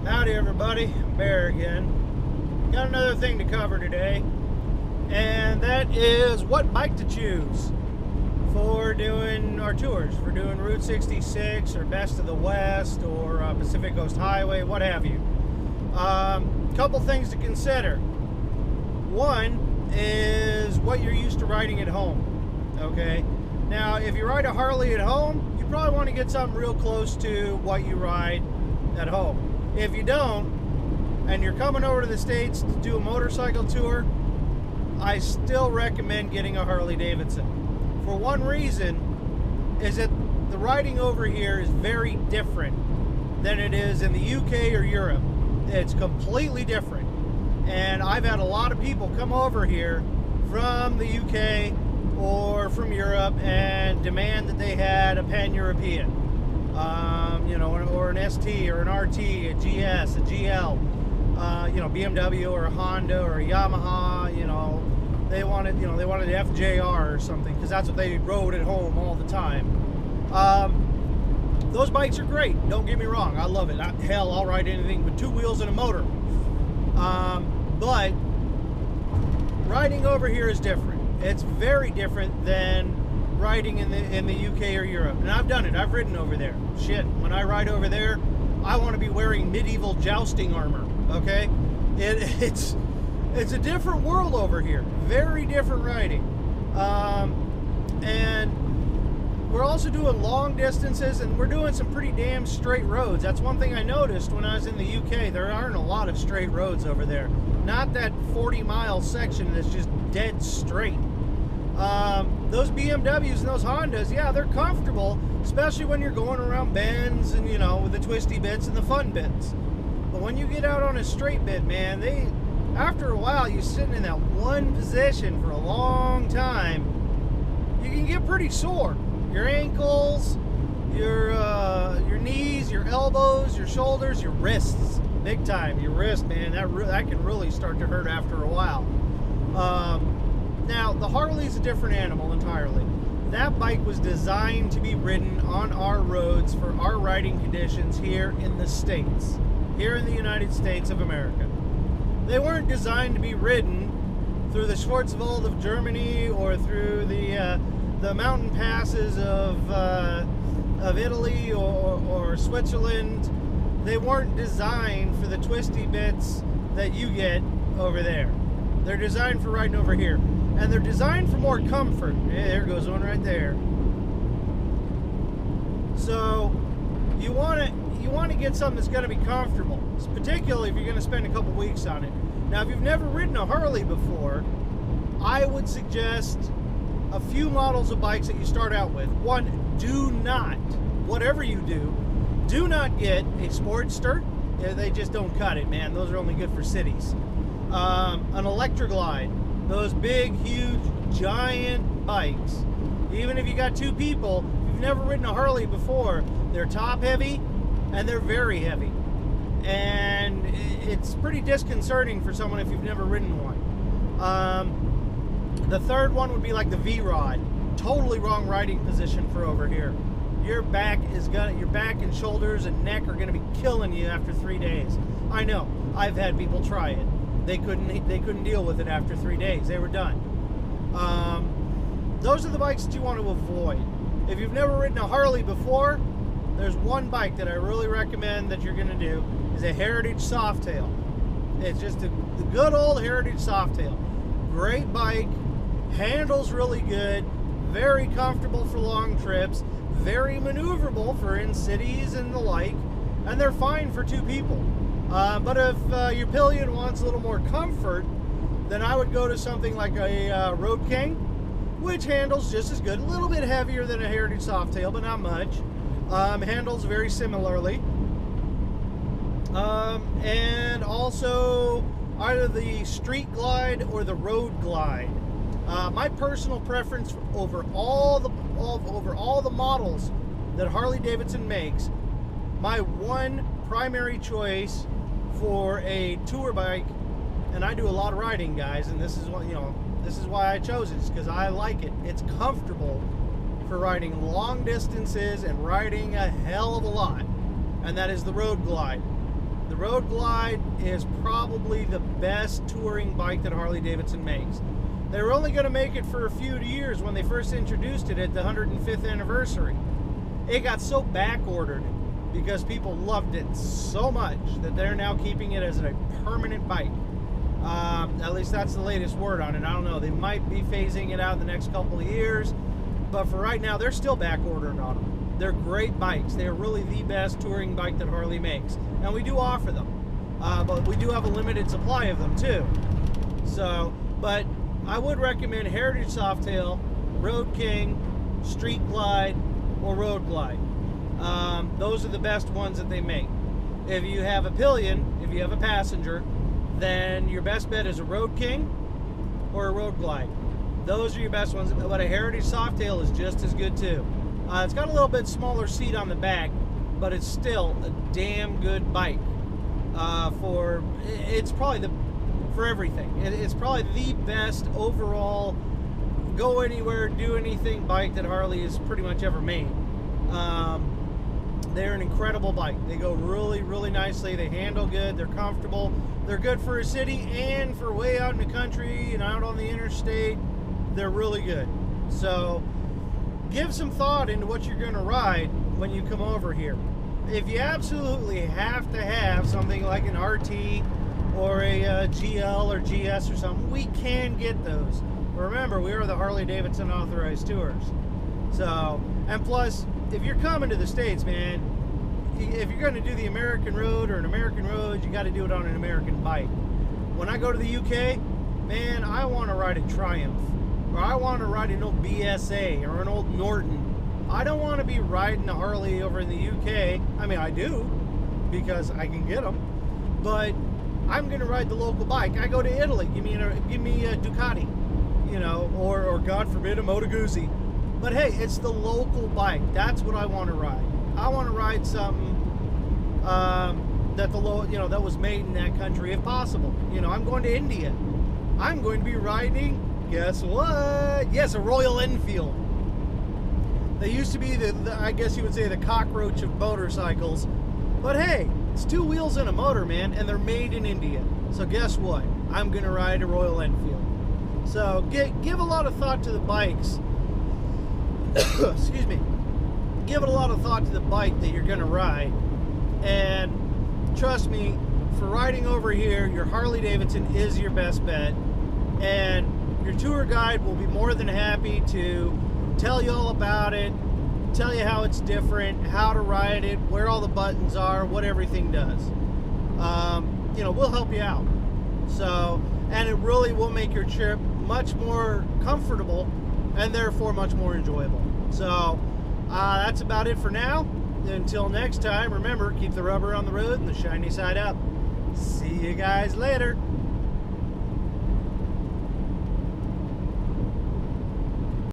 Howdy everybody, Bear again. Got another thing to cover today, and that is what bike to choose for doing our tours, for doing Route 66 or Best of the West or Pacific Coast Highway, what have you. Couple things to consider. One is what you're used to riding at home, okay? Now, if you ride a Harley at home, you probably want to get something real close to what you ride at home. If you don't, and you're coming over to the States to do a motorcycle tour, I still recommend getting a Harley-Davidson. For one reason, is that the riding over here is very different than it is in the UK or Europe. It's completely different. And I've had a lot of people come over here from the UK or from Europe and demand that they had a pan-European. Or an ST or an RT, a GS, a GL, BMW or a Honda or a Yamaha, they wanted an FJR or something, because that's what they rode at home all the time. Those bikes are great, don't get me wrong, I love it. Hell, I'll ride anything with two wheels and a motor. But riding over here is different. It's very different than riding in the UK or Europe. And I've done it. I've ridden over there. Shit, when I ride over there, I want to be wearing medieval jousting armor, okay? It's a different world over here. Very different riding. And we're also doing long distances, and we're doing some pretty damn straight roads. That's one thing I noticed when I was in the UK. There aren't a lot of straight roads over there. Not that 40-mile section that's just dead straight. Those BMWs and those Hondas, yeah, they're comfortable, especially when you're going around bends and, with the twisty bits and the fun bits. But when you get out on a straight bit, man, after a while, you're sitting in that one position for a long time, you can get pretty sore. Your ankles, your knees, your elbows, your shoulders, your wrists, big time. Your wrist, man, that can really start to hurt after a while. Now, the Harley's a different animal entirely. That bike was designed to be ridden on our roads for our riding conditions here in the States, here in the United States of America. They weren't designed to be ridden through the Schwarzwald of Germany or through the mountain passes of Italy or Switzerland. They weren't designed for the twisty bits that you get over there. They're designed for riding over here. And they're designed for more comfort. Yeah, there goes one right there. So you want to get something that's going to be comfortable, particularly if you're going to spend a couple weeks on it. Now, if you've never ridden a Harley before, I would suggest a few models of bikes that you start out with. One, do not, whatever you do not get a Sportster. Yeah, they just don't cut it, man. Those are only good for cities. An Electroglide. Those big, huge, giant bikes. Even if you got two people, if you've never ridden a Harley before, they're top heavy and they're very heavy. And it's pretty disconcerting for someone if you've never ridden one. The third one would be like the V-Rod. Totally wrong riding position for over here. Your back and shoulders and neck are gonna be killing you after 3 days. I know, I've had people try it. They couldn't deal with it after 3 days. They were done. Those are the bikes that you want to avoid. If you've never ridden a Harley before, there's one bike that I really recommend that you're going to do is a Heritage Softail. It's just the good old Heritage Softail. Great bike, handles really good, very comfortable for long trips, very maneuverable for in cities and the like, and they're fine for two people. But if your pillion wants a little more comfort, then I would go to something like a Road King, which handles just as good. A little bit heavier than a Heritage Softail, but not much. Handles very similarly. And also either the Street Glide or the Road Glide. My personal preference over all the models that Harley-Davidson makes, my one primary choice for a tour bike, and I do a lot of riding, guys, and this is why I chose it, because I like it. It's comfortable for riding long distances and riding a hell of a lot, and that is the Road Glide. The Road Glide is probably the best touring bike that Harley-Davidson makes. They were only going to make it for a few years when they first introduced it at the 105th anniversary. It got so back-ordered because people loved it so much that they're now keeping it as a permanent bike. At least that's the latest word on it. I don't know. They might be phasing it out in the next couple of years, but for right now, they're still back-ordered on them. They're great bikes. They are really the best touring bike that Harley makes. And we do offer them. But we do have a limited supply of them too. So, but I would recommend Heritage Softail, Road King, Street Glide, or Road Glide. Those are the best ones that they make. If you have a pillion, if you have a passenger, then your best bet is a Road King or a Road Glide. Those are your best ones. But a Heritage Softail is just as good too. It's got a little bit smaller seat on the back, but it's still a damn good bike. It's probably for everything. It's probably the best overall go anywhere, do anything bike that Harley has pretty much ever made. They're an incredible bike. They go really, really nicely. They handle good. They're comfortable. They're good for a city and for way out in the country and out on the interstate. They're really good. So give some thought into what you're going to ride when you come over here. If you absolutely have to have something like an RT or a GL or GS or something, we can get those. Remember, we are the Harley-Davidson authorized tours. So, and plus, if you're coming to the States, man, if you're going to do the American road or an American road, you got to do it on an American bike. When I go to the UK, man, I want to ride a Triumph, or I want to ride an old BSA or an old Norton. I don't want to be riding a Harley over in the UK. I mean, I do, because I can get them, but I'm going to ride the local bike. I go to Italy, give me a Ducati, you know, or God forbid, a Moto Guzzi. But hey, it's the local bike. That's what I want to ride. I want to ride something that was made in that country, if possible. You know, I'm going to India. I'm going to be riding, guess what? Yes, a Royal Enfield. They used to be I guess you would say, the cockroach of motorcycles. But hey, it's two wheels and a motor, man, and they're made in India. So guess what? I'm going to ride a Royal Enfield. So give a lot of thought to the bikes. Excuse me. Give it a lot of thought to the bike that you're going to ride. And trust me, for riding over here, your Harley-Davidson is your best bet. And your tour guide will be more than happy to tell you all about it, tell you how it's different, how to ride it, where all the buttons are, what everything does. You know, we'll help you out. So, and it really will make your trip much more comfortable and therefore much more enjoyable. So, that's about it for now. Until next time, remember, keep the rubber on the road and the shiny side up. See you guys later.